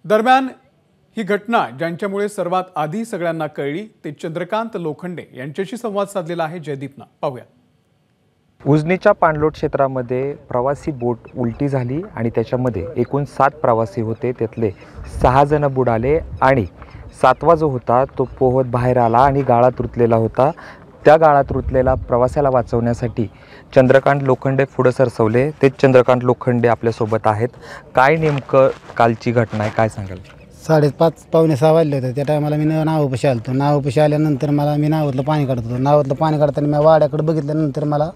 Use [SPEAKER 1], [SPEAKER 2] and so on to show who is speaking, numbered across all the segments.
[SPEAKER 1] दरम्यान ही घटना ज्यांच्यामुळे सर्वात आधी सगळ्यांना कळली ते चंद्रकांत लोखंडे यांच्याशी संवाद साधलेला आहे जयदीपनं. पाहूया.
[SPEAKER 2] उजनीच्या पाणलोट क्षेत्रामध्ये प्रवासी बोट उलटी झाली आणि त्याच्यामध्ये एकूण 7 प्रवासी होते. त्यातले 6 जण बुडाले आणि 7वा जो होता तो पोहत बाहेर आला आणि गाळात रुतलेला होता. त्या गाळात रुतलेला प्रवाशाला वाचवण्यासाठी चंद्रकांत लोखंडे पुढे सरसवले. तेच चंद्रकांत लोखंडे आपल्यासोबत आहेत. काय नेमकं कालची घटना आहे, काय सांगाल?
[SPEAKER 3] 5:30 पावणे 6 वाजले होते. त्या टायमाला मी नावापाशी आलो. नावापाशी आल्यानंतर मी नावातलं पाणी काढत होतो. नावातलं पाणी काढताना मी वाड्याकडे बघितल्यानंतर मला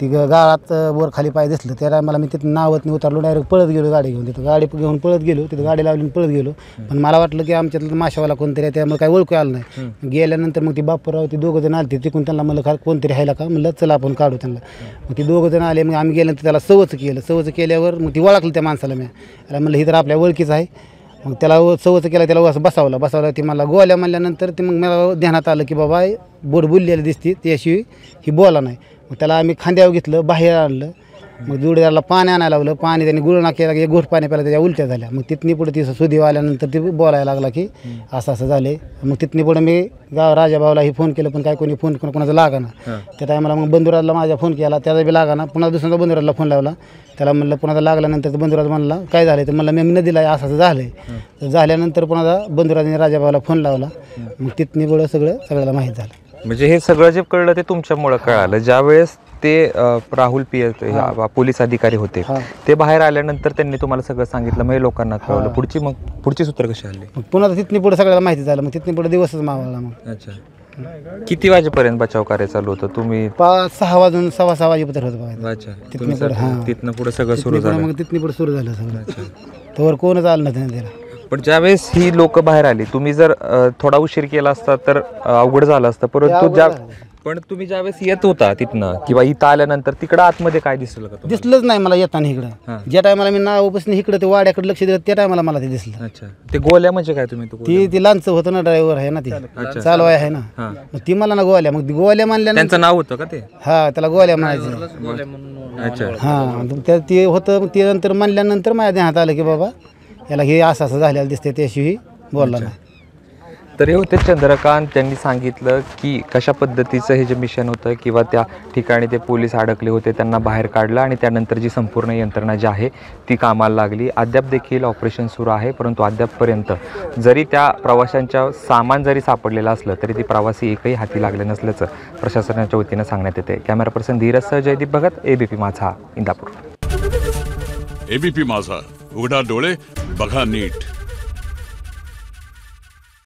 [SPEAKER 3] ती गाळात वर खाली पाय दिसलं. त्या टायमाला मी तिथं नावातून उतरलो, डायरेक्ट पळत गेलो गाडी घेऊन. तिथं गाडी घेऊन पळत गेलो, तिथं गाडी लावली पळत गेलो. पण मला वाटलं की आमच्यातलं माशावाला कोणतरी आहे, त्यामुळे काही ओळखू आलं नाही. गेल्यानंतर मग ती बापूराव ती 2 जण आले. तिकून त्यांना म्हणलं कोणतरी आहे का, म्हणलं चला आपण काढू त्यांना. मग ती 2 जण आले. मग आम्ही गेल्यानंतर त्याला सवच केलं. सवच केल्यावर मग ती ओळखलं त्या माणसाला. मी म्हणलं ही तर आपल्या ओळखीचं आहे. मग त्याला सवच केला, त्याला असं बसावलं. ती मला गोल्या म्हणल्यानंतर ते मग मला ध्यानात आलं की बाबा बोट बुललेली दिसते, त्याशिवाय ही बोला नाही. मग त्याला आम्ही खांद्यावर घेतलं, बाहेर आणलं. मग जोडीदाराला पाणी आणायला लावलं. पाणी त्यांनी गुळणा केला की 1 घोट पाणी प्यायला, त्याच्या उलट्या झाल्या. मग तिथनी पुढे ती सुधीव आल्यानंतर ती बोलायला लागला की असं असं झाले. मग तिथनी पुढे मी राजाभाऊलाही फोन केलं, पण काय कोणी फोन कोणाचा लागाना. त्या टायमाला मग बंधुराजला माझ्या फोन केला, त्याचा बी लागाना. पुन्हा दुसऱ्यांदा बंधुराजला फोन लावला. त्याला म्हणलं पुन्हा लागल्यानंतर बंधुराज म्हणला काय झालं, तर म्हणलं मी नदीला असं असं झालं आहे. तर झाल्यानंतर पुन्हा बंधुराजाने राजाभाऊला फोन लावला. मग तिथनी पुढं सगळ्याला माहीत झालं.
[SPEAKER 2] म्हणजे हे सगळं जे कळलं ते तुमच्यामुळं कळालं. ज्यावेळेस ते राहुल पोलीस अधिकारी होते, ते बाहेर आल्यानंतर त्यांनी तुम्हाला सगळं सांगितलं, मग लोकांना कळवलं. पुढची सूत्र कशी आली?
[SPEAKER 3] पुन्हा तिथनी पुढे सगळ्याला माहिती झालं. मग तिथनी पुढे दिवसच मावळला. मग
[SPEAKER 2] अच्छा, किती वाजेपर्यंत बचाव कार्य चालू होतं? तुम्ही
[SPEAKER 3] 6 वाजून 6:15 वाजेपर्यंत होतं.
[SPEAKER 2] अच्छा, तिथनं पुढे सगळं सुरू झालं.
[SPEAKER 3] मग तिथनी पुढे सुरू झालं सगळं. त्यावर कोणच आलं नाही त्याला.
[SPEAKER 2] पण ज्यावेळेस ही लोक बाहेर आली, तुम्ही जर थोडा उशीर केला असता तर अवघड झालं असतं. परंतु पण तुम्ही ज्यावेळेस येत होता तिथनं किंवा इथं आल्यानंतर तिकडं आतमध्ये काय दिसलं का?
[SPEAKER 3] दिसलंच नाही मला येताना इकडं. ज्या टायमाला मी नावापासून इकडं ते वाड्याकडे लक्ष दिलं, त्या टायमाला मला ते दिसलं.
[SPEAKER 2] अच्छा, ते गोल्या म्हणजे काय? तुम्ही
[SPEAKER 3] ती लांच होतं ना, ड्रायव्हर आहे ना, ती चालवाय आहे ना. मग ती मला ना गोल्या, मग ती गोल्या म्हणल्या,
[SPEAKER 2] त्यांचं नाव होतं का ते?
[SPEAKER 3] हा, त्याला गोल्या म्हणायचं.
[SPEAKER 2] अच्छा,
[SPEAKER 3] हा, ते होतं. मग ते नंतर म्हणल्यानंतर माझ्या ध्यानात आलं की बाबा याला हे असं असं झालेलं दिसते, त्याशिवाय बोलला नाही.
[SPEAKER 2] तर हे होते चंद्रकांत. त्यांनी सांगितलं की कशा पद्धतीचं हे जे मिशन होतं किंवा त्या ठिकाणी ते पोलीस अडकले होते, त्यांना बाहेर काढलं आणि त्यानंतर जी संपूर्ण यंत्रणा जी आहे ती कामाला लागली. अद्याप देखील ऑपरेशन सुरू आहे. परंतु अद्यापपर्यंत जरी त्या प्रवाशांच्या सामान जरी सापडलेलं असलं तरी ती प्रवासी एकही हाती लागले नसल्याचं प्रशासनाच्या वतीनं सांगण्यात येते. कॅमेरा पर्सन धीरजसह जयदीप भगत, एबीपी माझा, इंदापूर.
[SPEAKER 4] एबीपी माझा, उघडा डोळे बघा नीट.